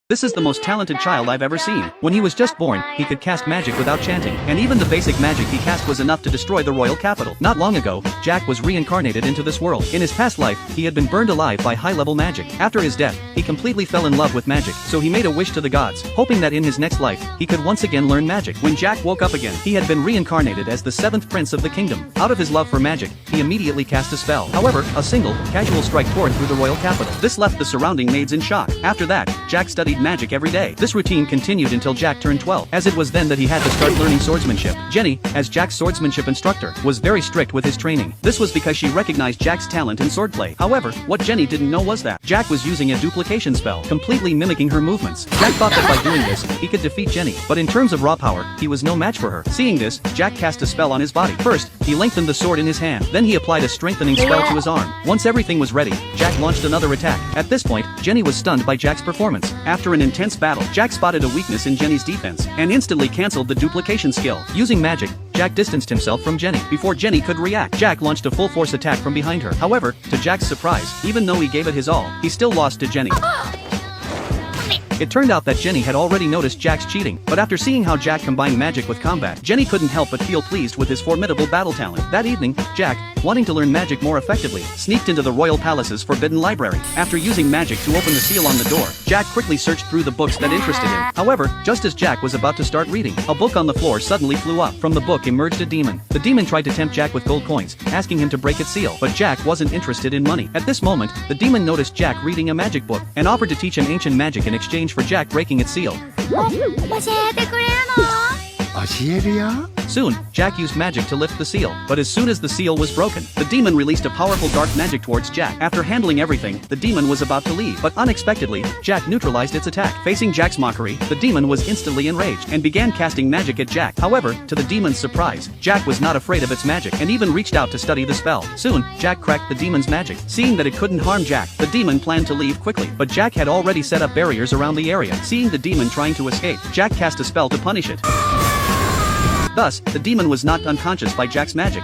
This is the most talented child I've ever seen. When he was just born, he could cast magic without chanting, and even the basic magic he cast was enough to destroy the royal capital. Not long ago, Jack was reincarnated into this world. In his past life, he had been burned alive by high-level magic. After his death, he completely fell in love with magic, so he made a wish to the gods, hoping that in his next life, he could once again learn magic. When Jack woke up again, he had been reincarnated as the 7th prince of the kingdom. Out of his love for magic, he immediately cast a spell. However, a single, casual strike tore through the royal capital. This left the surrounding maids in shock. After that, Jack studied magic every day. This routine continued until Jack turned 12, as it was then that he had to start learning swordsmanship. Jenny, as Jack's swordsmanship instructor, was very strict with his training. This was because she recognized Jack's talent in swordplay. However, what Jenny didn't know was that Jack was using a duplication spell, completely mimicking her movements. Jack thought that by doing this, he could defeat Jenny, but in terms of raw power, he was no match for her. Seeing this, Jack cast a spell on his body. First, he lengthened the sword in his hand, then he applied a strengthening spell to his arm. Once everything was ready, Jack launched another attack. At this point, Jenny was stunned by Jack's performance. After an intense battle, Jack spotted a weakness in Jenny's defense, and instantly cancelled the duplication skill. Using magic, Jack distanced himself from Jenny. Before Jenny could react, Jack launched a full-force attack from behind her. However, to Jack's surprise, even though he gave it his all, he still lost to Jenny. It turned out that Jenny had already noticed Jack's cheating, but after seeing how Jack combined magic with combat, Jenny couldn't help but feel pleased with his formidable battle talent. That evening, Jack, wanting to learn magic more effectively, sneaked into the royal palace's forbidden library. After using magic to open the seal on the door, Jack quickly searched through the books that interested him. However, just as Jack was about to start reading, a book on the floor suddenly flew up. From the book emerged a demon. The demon tried to tempt Jack with gold coins, asking him to break its seal, but Jack wasn't interested in money. At this moment, the demon noticed Jack reading a magic book, and offered to teach him ancient magic in exchange for Jack breaking its seal. 教えてくれるの？ 教えるよ。 Soon, Jack used magic to lift the seal, but as soon as the seal was broken, the demon released a powerful dark magic towards Jack. After handling everything, the demon was about to leave, but unexpectedly, Jack neutralized its attack. Facing Jack's mockery, the demon was instantly enraged, and began casting magic at Jack. However, to the demon's surprise, Jack was not afraid of its magic, and even reached out to study the spell. Soon, Jack cracked the demon's magic. Seeing that it couldn't harm Jack, the demon planned to leave quickly, but Jack had already set up barriers around the area. Seeing the demon trying to escape, Jack cast a spell to punish it. Thus, the demon was knocked unconscious by Jack's magic.